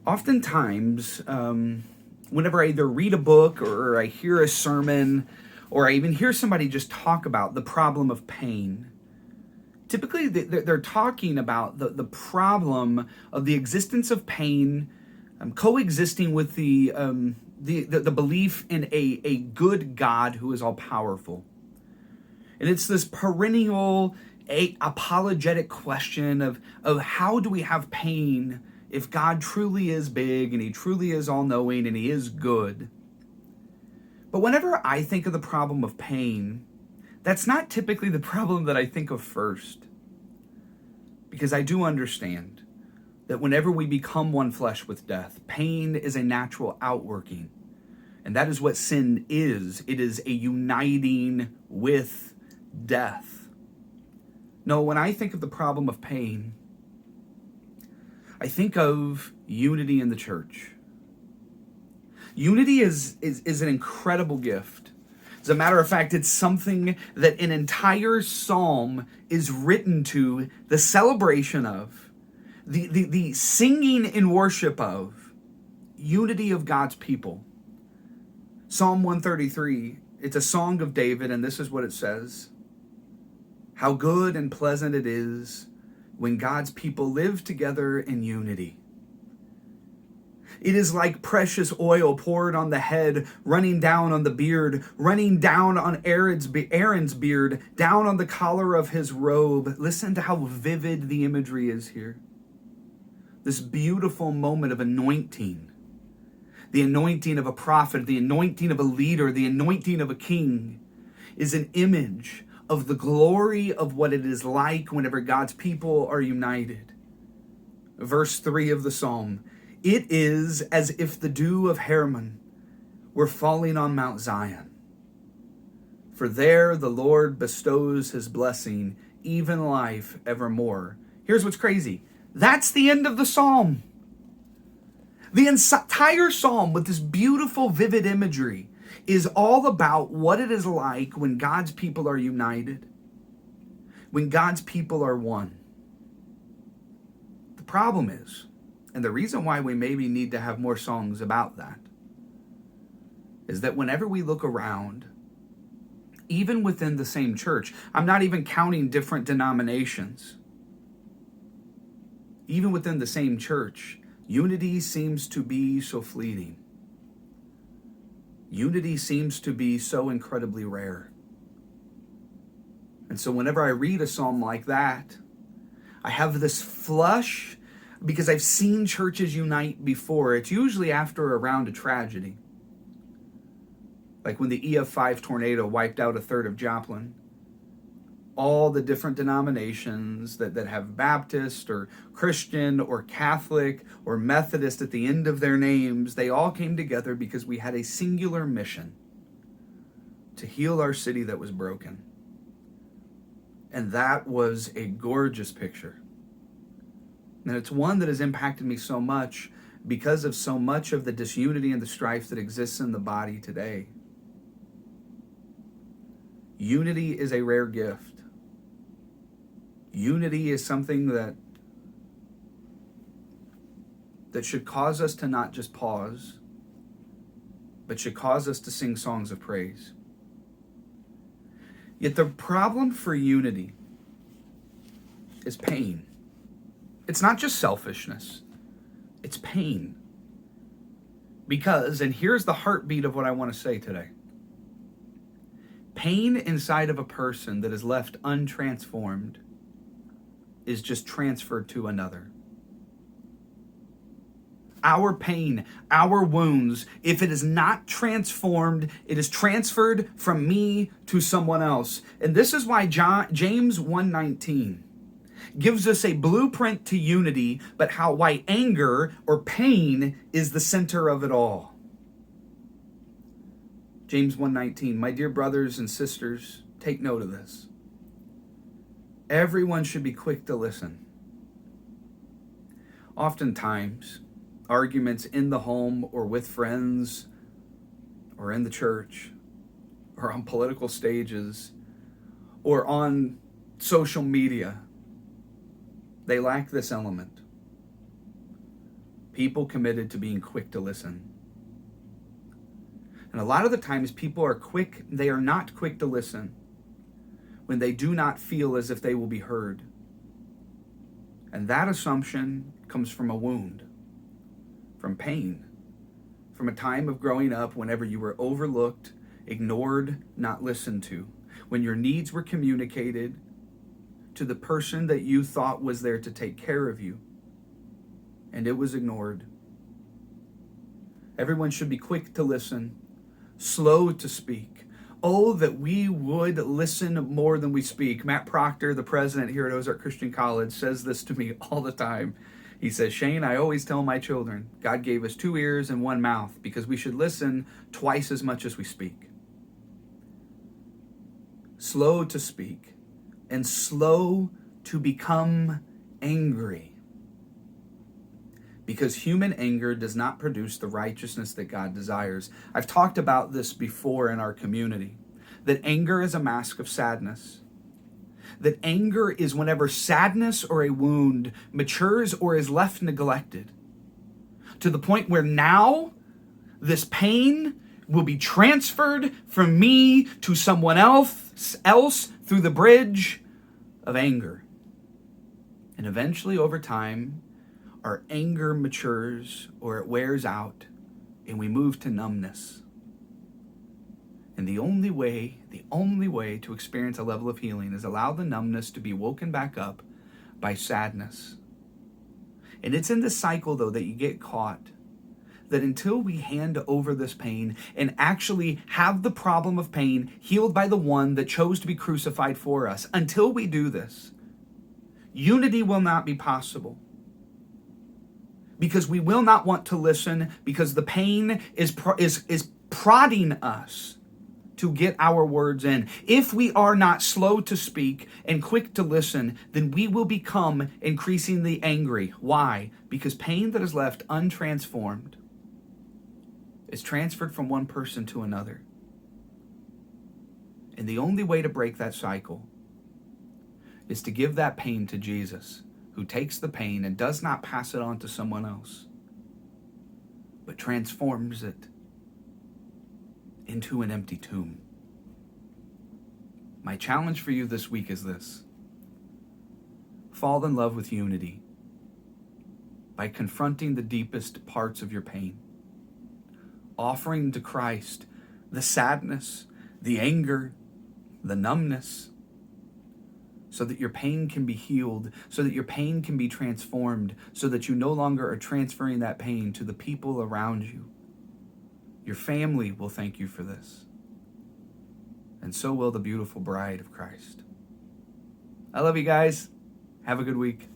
Oftentimes, whenever I either read a book or I hear a sermon or I even hear somebody just talk about the problem of pain, typically they're talking about the problem of the existence of pain coexisting with the belief in a good God who is all powerful. And it's this perennial apologetic question of how do we have pain if God truly is big and he truly is all-knowing and he is good. But whenever I think of the problem of pain, that's not typically the problem that I think of first. Because I do understand that whenever we become one flesh with death, pain is a natural outworking. And that is what sin is. It is a uniting with death. No, when I think of the problem of pain, I think of unity in the church. Unity is an incredible gift. As a matter of fact, it's something that an entire psalm is written to, the celebration of, the singing in worship of, unity of God's people. Psalm 133, it's a song of David, and this is what it says. How good and pleasant it is when God's people live together in unity. It is like precious oil poured on the head, running down on the beard, running down on Aaron's beard, down on the collar of his robe. Listen to how vivid the imagery is here. This beautiful moment of anointing. The anointing of a prophet, the anointing of a leader, the anointing of a king is an image of the glory of what it is like whenever God's people are united. Verse 3 of the psalm, it is as if the dew of Hermon were falling on Mount Zion. For there the Lord bestows his blessing, even life evermore. Here's what's crazy. That's the end of the psalm. The entire psalm with this beautiful, vivid imagery is all about what it is like when God's people are united, when God's people are one. The problem is, and the reason why we maybe need to have more songs about that, is that whenever we look around, even within the same church, I'm not even counting different denominations, even within the same church, unity seems to be so fleeting. Unity seems to be so incredibly rare. And so whenever I read a psalm like that, I have this flush, because I've seen churches unite before. It's usually after around a tragedy. Like when the EF5 tornado wiped out a third of Joplin. All the different denominations that have Baptist or Christian or Catholic or Methodist at the end of their names, they all came together because we had a singular mission to heal our city that was broken. And that was a gorgeous picture. And it's one that has impacted me so much because of so much of the disunity and the strife that exists in the body today. Unity is a rare gift. Unity is something that should cause us to not just pause, but should cause us to sing songs of praise. Yet the problem for unity is pain. It's not just selfishness, it's pain. Because, and here's the heartbeat of what I want to say today, pain inside of a person that is left untransformed is just transferred to another. Our pain, our wounds, if it is not transformed, it is transferred from me to someone else. And this is why James 1:19 gives us a blueprint to unity, but why anger or pain is the center of it all. James 1:19, my dear brothers and sisters, take note of this. Everyone should be quick to listen. Oftentimes, arguments in the home or with friends or in the church or on political stages or on social media, they lack this element. People committed to being quick to listen. And a lot of the times people are quick, they are not quick to listen when they do not feel as if they will be heard. And that assumption comes from a wound, from pain, from a time of growing up whenever you were overlooked, ignored, not listened to, when your needs were communicated to the person that you thought was there to take care of you, and it was ignored. Everyone should be quick to listen, slow to speak. Oh, that we would listen more than we speak. Matt Proctor, the president here at Ozark Christian College, says this to me all the time. He says, Shane, I always tell my children, God gave us 2 ears and 1 mouth because we should listen twice as much as we speak. Slow to speak and slow to become angry. Because human anger does not produce the righteousness that God desires. I've talked about this before in our community, that anger is a mask of sadness. That anger is whenever sadness or a wound matures or is left neglected, to the point where now this pain will be transferred from me to someone else through the bridge of anger. And eventually, over time, our anger matures or it wears out and we move to numbness. And the only way to experience a level of healing is allow the numbness to be woken back up by sadness. And it's in this cycle, though, that you get caught. That until we hand over this pain and actually have the problem of pain healed by the one that chose to be crucified for us, until we do this, unity will not be possible. Because we will not want to listen, because the pain is prodding us to get our words in. If we are not slow to speak and quick to listen, then we will become increasingly angry. Why? Because pain that is left untransformed is transferred from one person to another. And the only way to break that cycle is to give that pain to Jesus, who takes the pain and does not pass it on to someone else, but transforms it into an empty tomb. My challenge for you this week is this: fall in love with unity by confronting the deepest parts of your pain, offering to Christ the sadness, the anger, the numbness, so that your pain can be healed, so that your pain can be transformed, so that you no longer are transferring that pain to the people around you. Your family will thank you for this. And so will the beautiful bride of Christ. I love you guys. Have a good week.